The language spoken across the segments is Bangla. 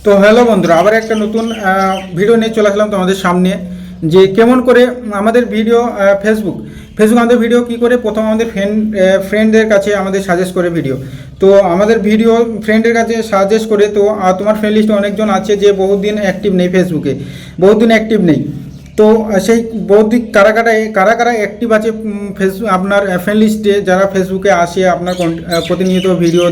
তো হ্যালো বন্ধুরা, আবার একটা নতুন ভিডিও নিয়ে চলে আসলাম তোমাদের সামনে। যে কেমন করে আমাদের ভিডিও ফেসবুক আমাদের ভিডিও কি করে প্রথম আমাদের ফ্রেন্ডদের কাছে আমাদের সাজেস্ট করে ভিডিও। তো আমাদের ভিডিও ফ্রেন্ডের কাছে সাজেস্ট করে, তো তোমার ফ্রেন্ড লিস্টে অনেকজন আছে যে বহুদিন অ্যাক্টিভ নেই, ফেসবুকে বহুদিন অ্যাক্টিভ নেই। তো সেই বহুদিন কারা কারা অ্যাক্টিভ আছে ফেসবুক আপনার ফ্রেন্ড লিস্টে, যারা ফেসবুকে আসে আপনার প্রতিনিয়ত ভিডিও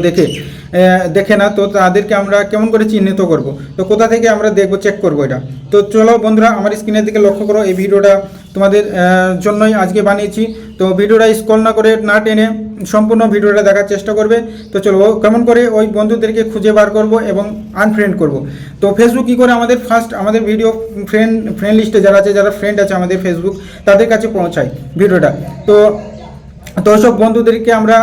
দেখে না, তো তাদেরকে আমরা কেমন করে চিহ্নিত করব, তো কোথা থেকে আমরা দেখবো, চেক করবো এটা। তো চলো বন্ধুরা, আমার স্ক্রিনের দিকে লক্ষ্য করো, এই ভিডিওটা তোমাদের জন্যই আজকে বানিয়েছি। তো ভিডিওটা স্ক্রল না করে, না টেনে সম্পূর্ণ ভিডিওটা দেখার চেষ্টা করবে। তো চলো কেমন করে ওই বন্ধুদেরকে খুঁজে বার করব এবং আনফ্রেন্ড করব। তো ফেসবুক কী করে আমাদের ভিডিও ফ্রেন্ড লিস্টে যারা আছে, যারা ফ্রেন্ড আছে আমাদের ফেসবুক, তাদের কাছে পৌঁছায় ভিডিওটা। তো সব বন্ধুদেরকে আমরা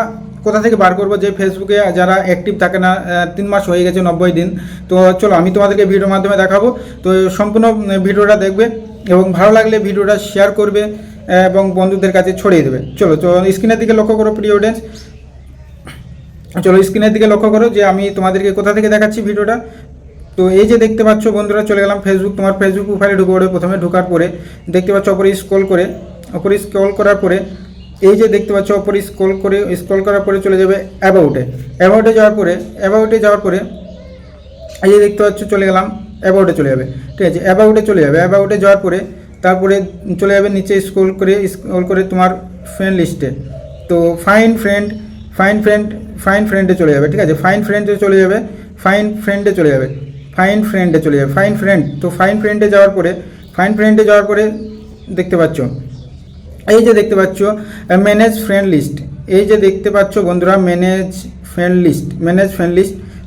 কোথা থেকে বার করবো যে ফেসবুকে যারা অ্যাক্টিভ থাকে না, 3 মাস হয়ে গেছে, 90 দিন। তো চলো আমি তোমাদেরকে ভিডিওর মাধ্যমে দেখাবো। তো সম্পূর্ণ ভিডিওটা দেখবে এবং ভালো লাগলে ভিডিওটা শেয়ার করবে এবং বন্ধুদের কাছে ছড়িয়ে দেবে। চলো স্ক্রিনের দিকে লক্ষ্য করো প্রিয় অডিয়েন্স, চলো স্ক্রিনের দিকে লক্ষ্য করো যে আমি তোমাদেরকে কোথা থেকে দেখাচ্ছি ভিডিওটা। তো এই যে দেখতে পাচ্ছ বন্ধুরা, চলে গেলাম ফেসবুক। তোমার ফেসবুক প্রোফাইলে ঢুকে পড়ে, প্রথমে ঢোকার পরে দেখতে পাচ্ছ ওপরে স্ক্রল করার পরে এই যে দেখতে পাচ্ছ ওপরে স্ক্রল করার পরে চলে যাবে অ্যাবাউটে যাওয়ার পরে এই যে দেখতে পাচ্ছ চলে গেলাম অ্যাবাউটে চলে যাবে। ঠিক আছে, অ্যাবাউটে যাওয়ার পরে তারপরে চলে যাবে নিচে স্ক্রল করে তোমার ফ্রেন্ড লিস্টে। তো ফাইন ফ্রেন্ডে চলে যাবে। ঠিক আছে, ফাইন ফ্রেন্ডে চলে যাবে। তো ফাইন ফ্রেন্ডে যাওয়ার পরে দেখতে পাচ্ছ এই যে দেখতে পাচ্ছ ম্যানেজ ফ্রেন্ড লিস্ট। এই যে দেখতে পাচ্ছ বন্ধুরা ম্যানেজ ফ্রেন্ড লিস্ট।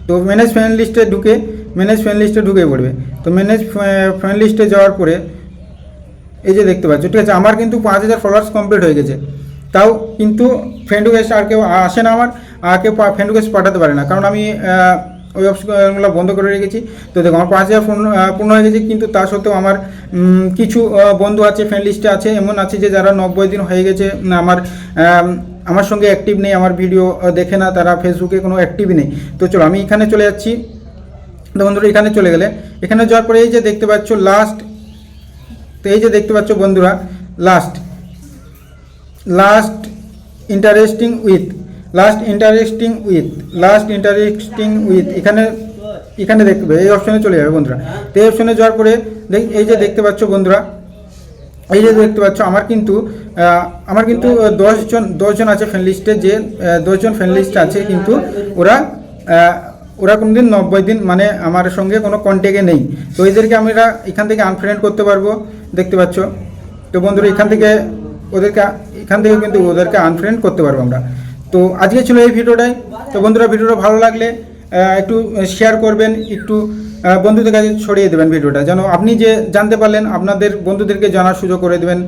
তো ম্যানেজ ফ্রেন্ড লিস্টে ঢুকে পড়বে। তো ম্যানেজ ফ্রেন্ড লিস্টে যাওয়ার পরে এই যে দেখতে পাচ্ছ, ঠিক আছে, আমার কিন্তু 5000 ফলোয়ার্স কমপ্লিট হয়ে গেছে। তাও কিন্তু ফ্রেন্ড রিকোয়েস্ট আর কেউ আসে না, কেউ ফ্রেন্ড রিকোয়েস্ট পাঠাতে পারে না, কারণ আমি ওই অপশনগুলো বন্ধ করে রেখেছি। তো দেখো আমার 5000 পূর্ণ হয়ে গেছে, কিন্তু তা সত্ত্বেও আমার কিছু বন্ধু আছে ফ্রেন্ড লিস্টে আছে, এমন আছে যে যারা 90 দিন হয়ে গেছে আমার সঙ্গে অ্যাক্টিভ নেই, আমার ভিডিও দেখে না, তারা ফেসবুকে কোনো অ্যাক্টিভই নেই। তো চলো আমি এখানে চলে যাচ্ছি। তো বন্ধুরা এখানে চলে গেলে, এখানে যাওয়ার পরে এই যে দেখতে পাচ্ছ লাস্ট। তো এই যে দেখতে পাচ্ছ বন্ধুরা লাস্ট ইন্টারেস্টিং উইথ এখানে দেখবে, এই অপশনে চলে যাবে বন্ধুরা। তো এই অপশনে যাওয়ার পরে এই যে দেখতে পাচ্ছ বন্ধুরা, আমার কিন্তু 10 জন আছে ফ্রেন্ড লিস্টে, যে 10 জন ফ্রেন্ড লিস্ট আছে, কিন্তু ওরা কোনোদিন 90 দিন মানে আমার সঙ্গে কোনো কন্ট্যাক্টে নেই। তো এদেরকে আমরা এখান থেকে আনফ্রেন্ড করতে পারবো, দেখতে পাচ্ছ। তো বন্ধুরা এখান থেকে কিন্তু ওদেরকে আনফ্রেন্ড করতে পারবো আমরা। তো আজকে ছিল এই ভিডিওটাই। তো বন্ধুরা ভিডিওটা ভালো লাগলে একটু শেয়ার করবেন, একটু বন্ধুদের কাছে ছড়িয়ে দেবেন ভিডিওটা, যেন আপনি যে জানতে পারলেন আপনাদের বন্ধুদেরকে জানার সুযোগ করে দেবেন।